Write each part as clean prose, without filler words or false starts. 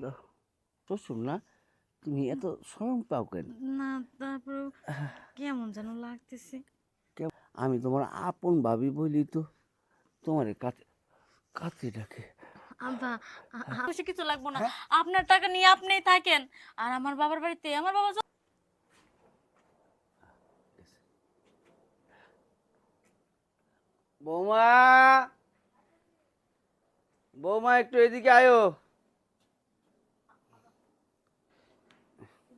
দাও। শ্বশুর না, তুমি এত স্বয়ং পাও কেন? না, তারপর কেমন যেন লাগতেছে। আমি তোমার আপন ভাবি বলি তো তোমার কাছে কাছে ডাকে। আব্বা, বেশি কিছু লাগবো না। আপনার টাকা নিয়ে আপনিই থাকেন। আর আমার বাবার বাড়িতে আমার বাবা বৌমা, বৌমা একটু এদিকে আয়ো।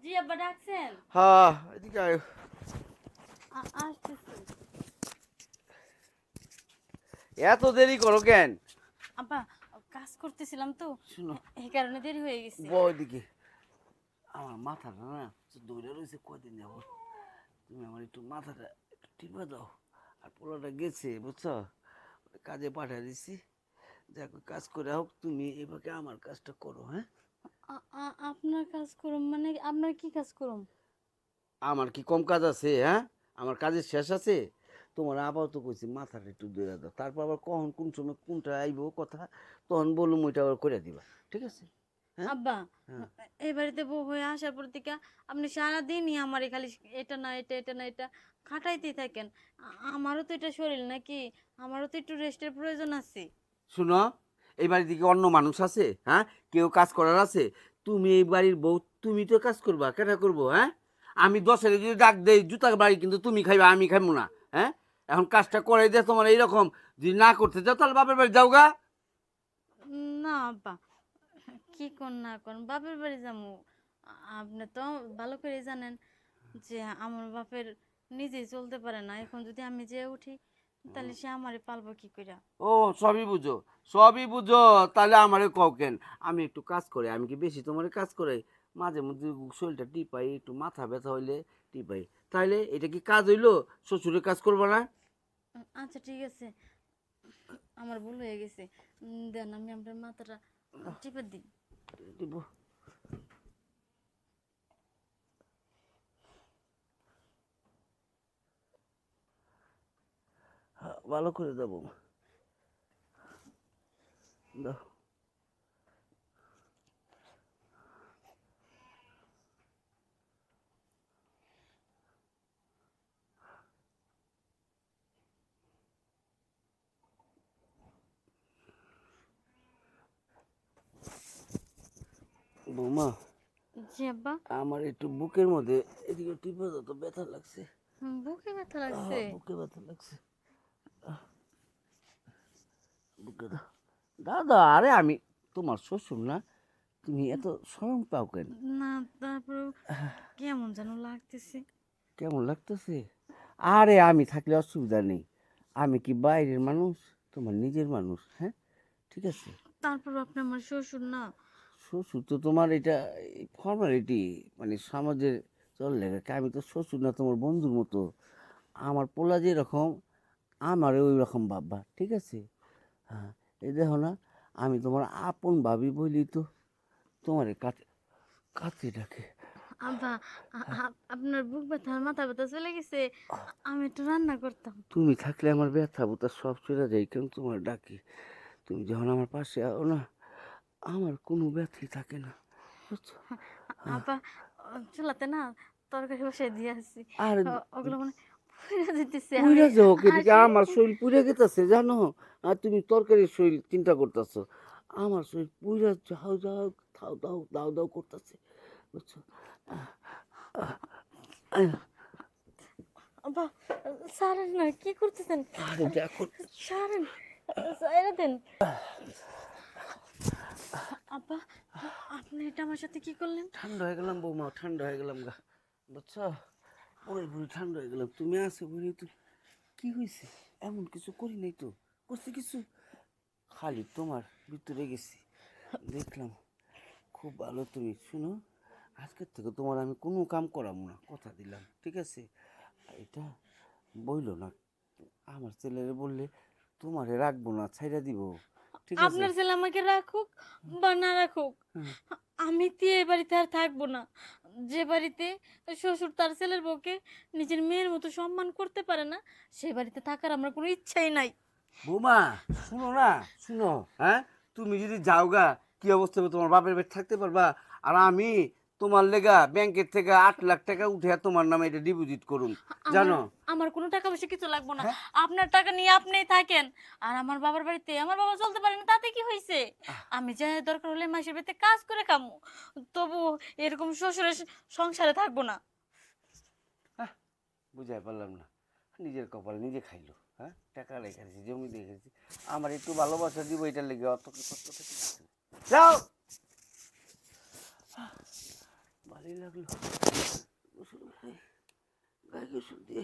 জি আব্বা ডাকছেন। হ্যাঁ, এদিকে আয়ো। আসতেছি। এত দেরি করো কেন? আব্বা, কাজ করতেছিলাম তো, শুনো, এই কারণে দেরি হয়ে গেছে। বউ এদিকে। আমার মাথাটা না দৌড়ে রয়েছে কদিন যাবত। তুমি আমার একটু মাথাটা একটু টিপে দাও। আর পোলাটা গেছে বুঝছো, কাজে পাঠিয়ে দিছি। দেখো কাজ করে হোক, তুমি এভাবে আমার কাজটা করো। হ্যাঁ, আপনার কাজ করুম মানে আপনার কি কাজ করুম? আমার কি কম কাজ আছে? হ্যাঁ, আমার কাজের শেষ আছে? তোমার আপাতত কইছি মাথাটা একটু দৌড়ে দাও, তারপর আবার কখন কোন সময় কোনটা আইব কথা, তখন বলুম ওইটা আবার করে দিবা। ঠিক আছে? হ্যাঁ, আব্বা, হ্যাঁ। এই বাড়িতে বউ হয়ে আসার পর থেকে আপনি সারাদিনই আমার খালি এটা না এটা এটা না এটা খাটাইতেই থাকেন। আমারও তো এটা শরীর নাকি, আমারও তো একটু রেস্টের প্রয়োজন আছে। শুনো, এই বাড়িতে কি অন্য মানুষ আছে? হ্যাঁ, কেউ কাজ করার আছে? তুমি এই বাড়ির বউ, তুমি তো কাজ করবা, কেটা করবো? হ্যাঁ, আমি দশের যদি ডাক দেই জুতা বাড়ি, কিন্তু তুমি খাইবা, আমি খাইবো না। হ্যাঁ, এখন কাজটা করে দিয়ে তোমার এইরকম যদি না করতে চাও তাহলে বাপের বাড়ি যাও গা। না আব্বা, কি কোন না কোন বাপের বাড়ি যাবো। আপনি তো ভালো করে জানেন যে আমার বাপের নিজেই চলতে পারে না। এখন যদি আমি যে উঠি তাহলে সে আমারে পালবো কি কইরা? ও, সবই বুঝো, সবই বুঝো। তাহলে আমারে কও কেন? আমি একটু কাজ করে, আমি কি বেশি তোমার কাজ করে? মাঝে মধ্যে শরীরটা টিপাই, একটু মাথা ব্যথা হইলে টিপাই। তাইলে এটা কি কাজ হইলো? শ্বশুরের কাজ করবো না? আচ্ছা ঠিক আছে, আমার ভুল হয়ে গেছে। দেন আমি আপনার মাথাটা টিপে দিই। দিব। হ্যাঁ, ভালো করে দেবো। দাও। বৌমা, জি আব্বা। আমার একটু বুকের মধ্যে এদিকে টিপে দাও তো, ব্যথা লাগছে। বুকে ব্যথা লাগছে? বুকে ব্যথা লাগছে। বুকে দাও। দাদা, আরে আমি তোমার শ্বশুর না, তুমি এত স্বয়ং পাও কেন? না, তারপর কেমন যেন লাগতেছে। কেমন লাগতেছে? আরে আমি থাকলে অসুবিধা নেই। আমি কি বাইরের মানুষ? তোমার নিজের মানুষ। হ্যাঁ, ঠিক আছে। তারপর আপনি আমার শ্বশুর না? শ্বশুর তো তোমার এটা ফর্মালিটি, মানে সমাজের চল লেগে। আমি তো শ্বশুর না, তোমার বন্ধুর মতো। আমার পোলা যেরকম, আমারও ওই রকম ভাববা। ঠিক আছে? হ্যাঁ, এই দেখো না, আমি তোমার আপন ভাবি বলি তো তোমার কাছে কাছে ডাকে। আব্বা, আপনার বুক ব্যথা আর মাথা ব্যথা চলে গেছে। আমি একটু রান্না করতাম। তুমি থাকলে আমার ব্যথা বুতা সব চলে যায়, কেন তোমার ডাকি। তুমি যখন আমার পাশে আও না, আমার কোনো ব্যথাই থাকে না, বুঝছো? আব্বা, চুলাতে না তরকারি বসাই দিয়ে আসছি। আর ওগুলো মানে পুড়ে দিতেছে। আমি পুইরা যাও, এদিকে আসি। আমার শরীর পুইরা গেতেছে জানো। আর তুমি তরকারির শরীর চিন্তা করতেছো, আমার শরীর পুইরা যাও যাও, দাও দাও দাও দাও করতেছে, বুঝছো? আব্বা, ছাড়েন না, কি করতেছেন? আরে দেখো, ছাড়েন, ছাইড়া দেন। আব্বা, আপনি এটা আমার সাথে কি করলেন? ঠান্ডা হয়ে গেলাম বৌমা, ঠান্ডা হয়ে গেলাম গা, বুঝছো? পুরোপুরি ঠান্ডা হয়ে গেলাম। তুমি আসো বলি তো কি হয়েছে? এমন কিছু করি নাই তো, করছি কিছু? খালি তোমার ভিতরে গেছি, দেখলাম। খুব ভালো। তুমি শুনো, আজকের থেকে তোমার আমি কোনো কাম করাবো না, কথা দিলাম। ঠিক আছে? আর এটা বইলো না, আমার ছেলেরে বললে তোমারে রাখবো না, ছাইড়া দিব। ঠিক আছে? আপনার ছেলে আমাকে রাখুক বা না রাখুক, হুম। আমি তো এ বাড়িতে আর থাকবো না। যে বাড়িতে শ্বশুর তার ছেলের বউকে নিজের মেয়ের মতো সম্মান করতে পারে না, সে বাড়িতে থাকার আমার কোনো ইচ্ছাই নাই। বৌমা, শুনো না, শুনো। হ্যাঁ, তুমি যদি যাও গা, কি অবস্থা হবে, তোমার বাপের বাড়ি থাকতে পারবা? আর আমি তোমার লেগা ব্যাংকের থেকে 8 লাখ টাকা উঠে তোমার নামে এটা ডিপোজিট করুন, আমার জানো? আমার কোনো টাকা পয়সা কিছু লাগবে না। হ্যাঁ? আপনার টাকা নিয়ে আপনিই থাকেন। আর আমার বাবার বাড়িতে আমার বাবা চলতে পারে না, তাতে কি হইছে? আমি যে দরকার হলে মাসের বাড়িতে কাজ করে খামু। তবু এরকম শ্বশুরের সংসারে থাকবো না। বুঝাই পারলাম না, নিজের কপাল নিজে খাইলো। হ্যাঁ, টাকা রেখেছি, জমি রেখেছি, আমার একটু ভালোবাসা দিব, এটার লেগে অত কি কষ্ট থেকে যাও। ভালোই লাগলো, গোসল করে গায়ে গোসল দিয়ে